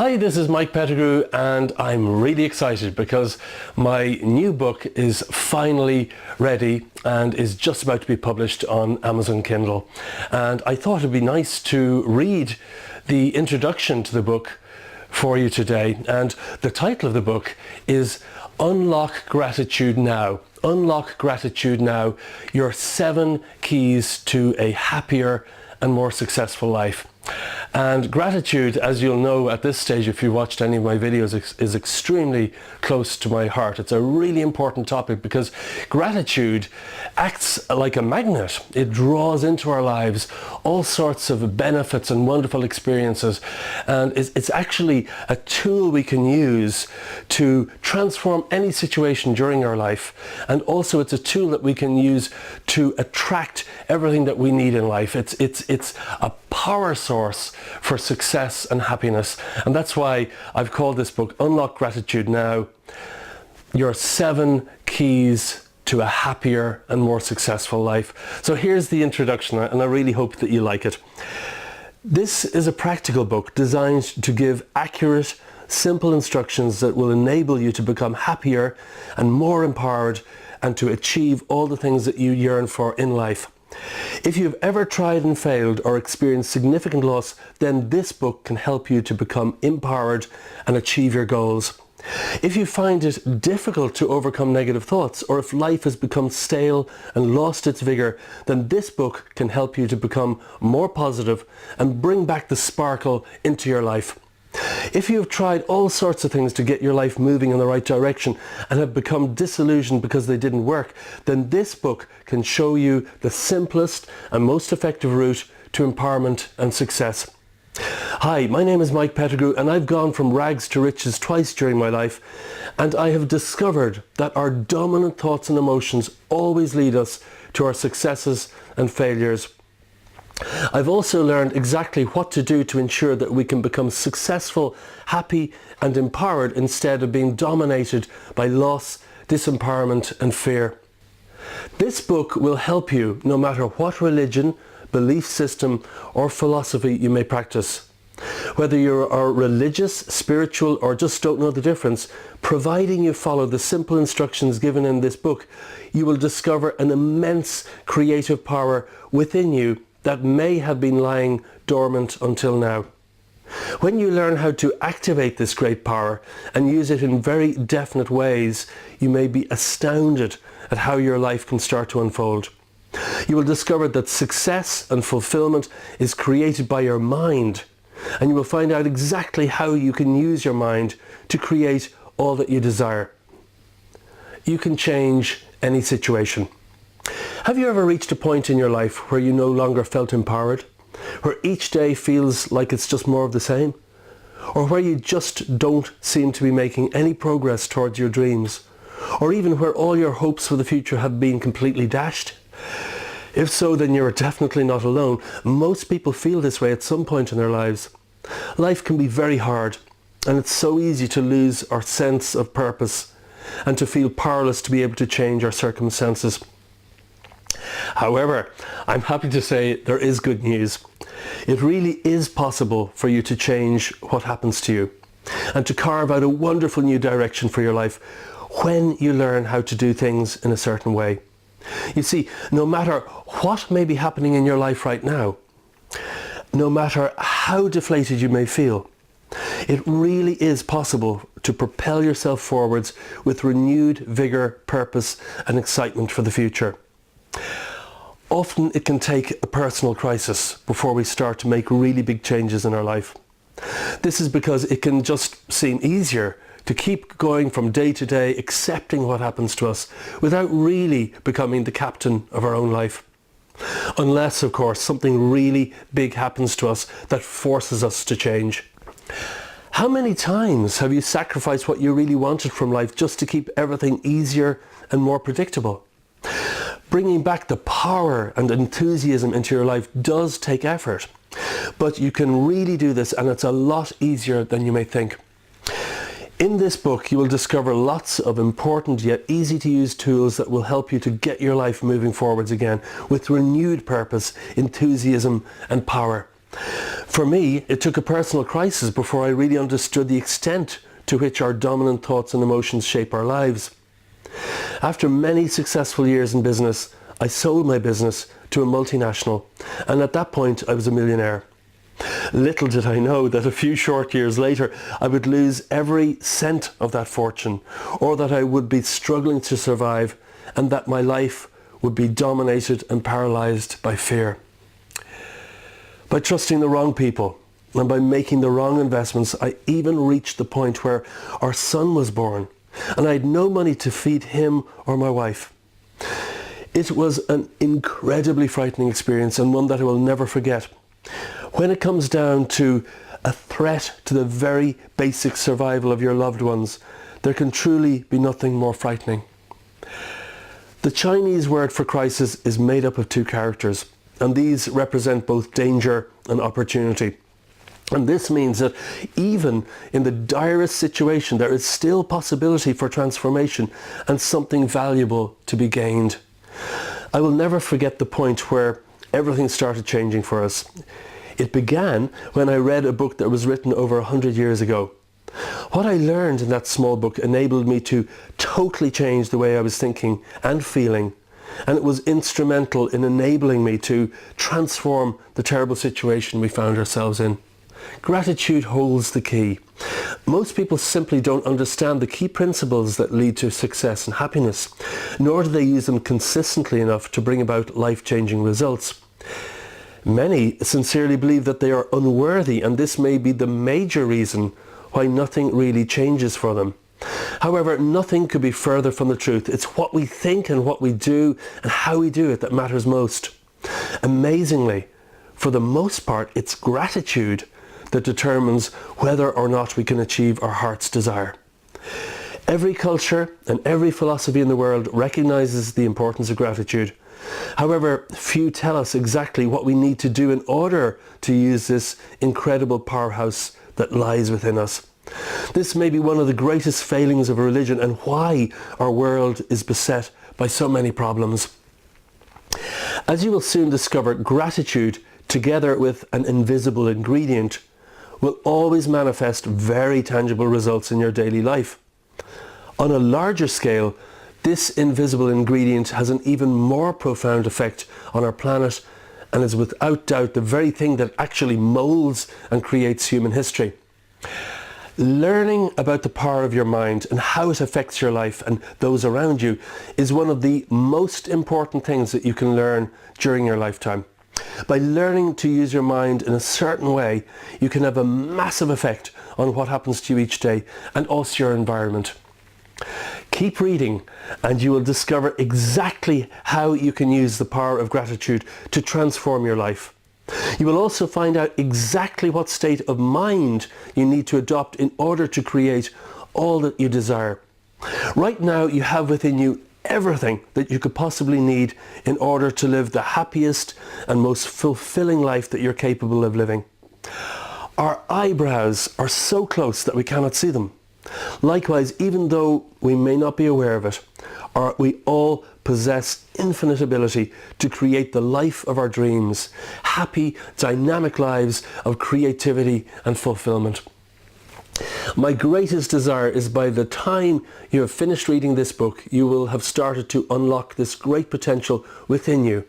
Hi, this is Mike Pettigrew and I'm really excited because my new book is finally ready and is just about to be published on Amazon Kindle. And I thought it'd be nice to read the introduction to the book for you today. And the title of the book is Unlock Gratitude Now. Unlock Gratitude Now, your 7 keys to a happier and more successful life. And gratitude, as you'll know at this stage if you watched any of my videos, is extremely close to my heart. It's a really important topic because gratitude acts like a magnet. It draws into our lives all sorts of benefits and wonderful experiences, and it's actually a tool we can use to transform any situation during our life, and also it's a tool that we can use to attract everything that we need in life. It's a power source for success and happiness, and that's why I've called this book Unlock Gratitude Now, your 7 keys to a happier and more successful life. So here's the introduction, and I really hope that you like it. This is a practical book designed to give accurate, simple instructions that will enable you to become happier and more empowered and to achieve all the things that you yearn for in life. If you've ever tried and failed or experienced significant loss, then this book can help you to become empowered and achieve your goals. If you find it difficult to overcome negative thoughts, or if life has become stale and lost its vigor, then this book can help you to become more positive and bring back the sparkle into your life. If you have tried all sorts of things to get your life moving in the right direction and have become disillusioned because they didn't work, then this book can show you the simplest and most effective route to empowerment and success. Hi, my name is Mike Pettigrew and I've gone from rags to riches twice during my life, and I have discovered that our dominant thoughts and emotions always lead us to our successes and failures. I've also learned exactly what to do to ensure that we can become successful, happy and empowered instead of being dominated by loss, disempowerment and fear. This book will help you no matter what religion, belief system or philosophy you may practice. Whether you are religious, spiritual or just don't know the difference, providing you follow the simple instructions given in this book, you will discover an immense creative power within you that may have been lying dormant until now. When you learn how to activate this great power and use it in very definite ways, you may be astounded at how your life can start to unfold. You will discover that success and fulfillment is created by your mind, and you will find out exactly how you can use your mind to create all that you desire. You can change any situation. Have you ever reached a point in your life where you no longer felt empowered? Where each day feels like it's just more of the same? Or where you just don't seem to be making any progress towards your dreams? Or even where all your hopes for the future have been completely dashed? If so, then you're definitely not alone. Most people feel this way at some point in their lives. Life can be very hard, and it's so easy to lose our sense of purpose and to feel powerless to be able to change our circumstances. However, I'm happy to say there is good news. It really is possible for you to change what happens to you and to carve out a wonderful new direction for your life when you learn how to do things in a certain way. You see, no matter what may be happening in your life right now, no matter how deflated you may feel, it really is possible to propel yourself forwards with renewed vigor, purpose and excitement for the future. Often it can take a personal crisis before we start to make really big changes in our life. This is because it can just seem easier to keep going from day to day, accepting what happens to us without really becoming the captain of our own life. Unless, of course, something really big happens to us that forces us to change. How many times have you sacrificed what you really wanted from life just to keep everything easier and more predictable? Bringing back the power and enthusiasm into your life does take effort, but you can really do this, and it's a lot easier than you may think. In this book, you will discover lots of important yet easy to use tools that will help you to get your life moving forwards again with renewed purpose, enthusiasm and power. For me, it took a personal crisis before I really understood the extent to which our dominant thoughts and emotions shape our lives. After many successful years in business, I sold my business to a multinational, and at that point I was a millionaire. Little did I know that a few short years later I would lose every cent of that fortune, or that I would be struggling to survive, and that my life would be dominated and paralysed by fear. By trusting the wrong people and by making the wrong investments, I even reached the point where our son was born, and I had no money to feed him or my wife. It was an incredibly frightening experience, and one that I will never forget. When it comes down to a threat to the very basic survival of your loved ones, there can truly be nothing more frightening. The Chinese word for crisis is made up of two characters, and these represent both danger and opportunity. And this means that even in the direst situation, there is still possibility for transformation and something valuable to be gained. I will never forget the point where everything started changing for us. It began when I read a book that was written over 100 years ago. What I learned in that small book enabled me to totally change the way I was thinking and feeling, and it was instrumental in enabling me to transform the terrible situation we found ourselves in. Gratitude holds the key. Most people simply don't understand the key principles that lead to success and happiness, nor do they use them consistently enough to bring about life-changing results. Many sincerely believe that they are unworthy, and this may be the major reason why nothing really changes for them. However, nothing could be further from the truth. It's what we think and what we do and how we do it that matters most. Amazingly, for the most part, it's gratitude that determines whether or not we can achieve our heart's desire. Every culture and every philosophy in the world recognizes the importance of gratitude. However, few tell us exactly what we need to do in order to use this incredible powerhouse that lies within us. This may be one of the greatest failings of religion and why our world is beset by so many problems. As you will soon discover, gratitude, together with an invisible ingredient, will always manifest very tangible results in your daily life. On a larger scale, this invisible ingredient has an even more profound effect on our planet and is without doubt the very thing that actually molds and creates human history. Learning about the power of your mind and how it affects your life and those around you is one of the most important things that you can learn during your lifetime. By learning to use your mind in a certain way, you can have a massive effect on what happens to you each day and also your environment. Keep reading and you will discover exactly how you can use the power of gratitude to transform your life. You will also find out exactly what state of mind you need to adopt in order to create all that you desire. Right now you have within you everything that you could possibly need in order to live the happiest and most fulfilling life that you're capable of living. Our eyebrows are so close that we cannot see them. Likewise, even though we may not be aware of it, we all possess infinite ability to create the life of our dreams, happy, dynamic lives of creativity and fulfillment. My greatest desire is by the time you have finished reading this book, you will have started to unlock this great potential within you,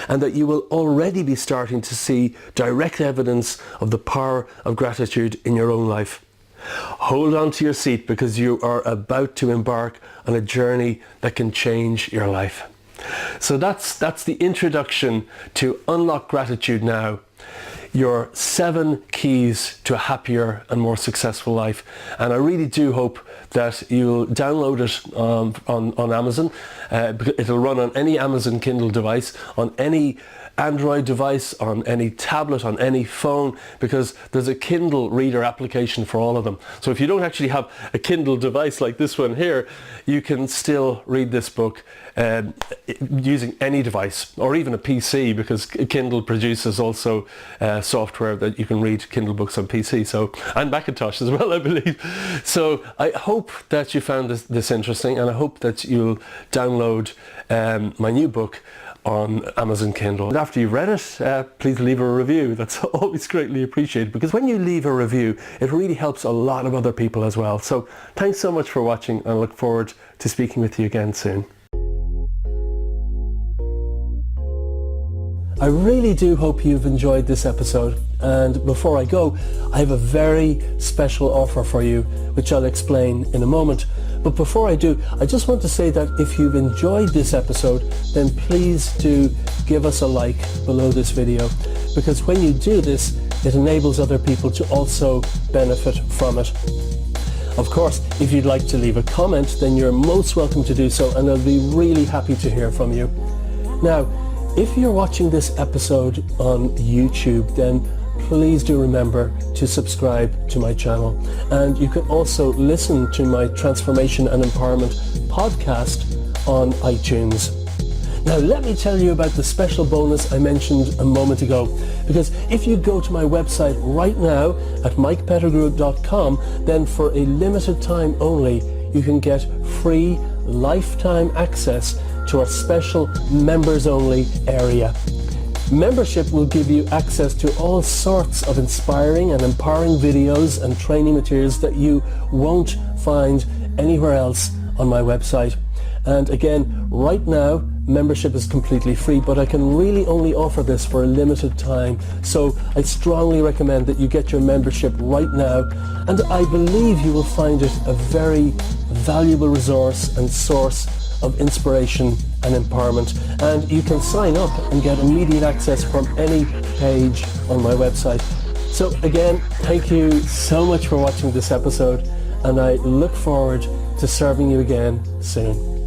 and that you will already be starting to see direct evidence of the power of gratitude in your own life. Hold on to your seat because you are about to embark on a journey that can change your life. So that's the introduction to Unlock Gratitude Now, your 7 keys to a happier and more successful life. And I really do hope that you'll download it on Amazon. It'll run on any Amazon Kindle device, on any Android device, on any tablet, on any phone, because there's a Kindle reader application for all of them. So if you don't actually have a Kindle device like this one here, you can still read this book using any device, or even a PC, because Kindle produces also software that you can read Kindle books on PC, so, and Macintosh as well, I believe. So I hope that you found this interesting, and I hope that you'll download my new book, on Amazon Kindle. And after you've read it, please leave a review. That's always greatly appreciated, because when you leave a review, it really helps a lot of other people as well. So thanks so much for watching, and I look forward to speaking with you again soon. I really do hope you've enjoyed this episode, and before I go, I have a very special offer for you, which I'll explain in a moment. But before I do, I just want to say that if you've enjoyed this episode, then please do give us a like below this video, because when you do this, it enables other people to also benefit from it. Of course, if you'd like to leave a comment, then you're most welcome to do so, and I'll be really happy to hear from you. Now, if you're watching this episode on YouTube, then please do remember to subscribe to my channel. And you can also listen to my Transformation and Empowerment podcast on iTunes. Now let me tell you about the special bonus I mentioned a moment ago, because if you go to my website right now at mikepettigrew.com, then for a limited time only, you can get free lifetime access to our special members-only area. Membership will give you access to all sorts of inspiring and empowering videos and training materials that you won't find anywhere else on my website. And again, right now, membership is completely free, but I can really only offer this for a limited time. So I strongly recommend that you get your membership right now, and I believe you will find it a very valuable resource and source of inspiration and empowerment. And you can sign up and get immediate access from any page on my website. So again, thank you so much for watching this episode, and I look forward to serving you again soon.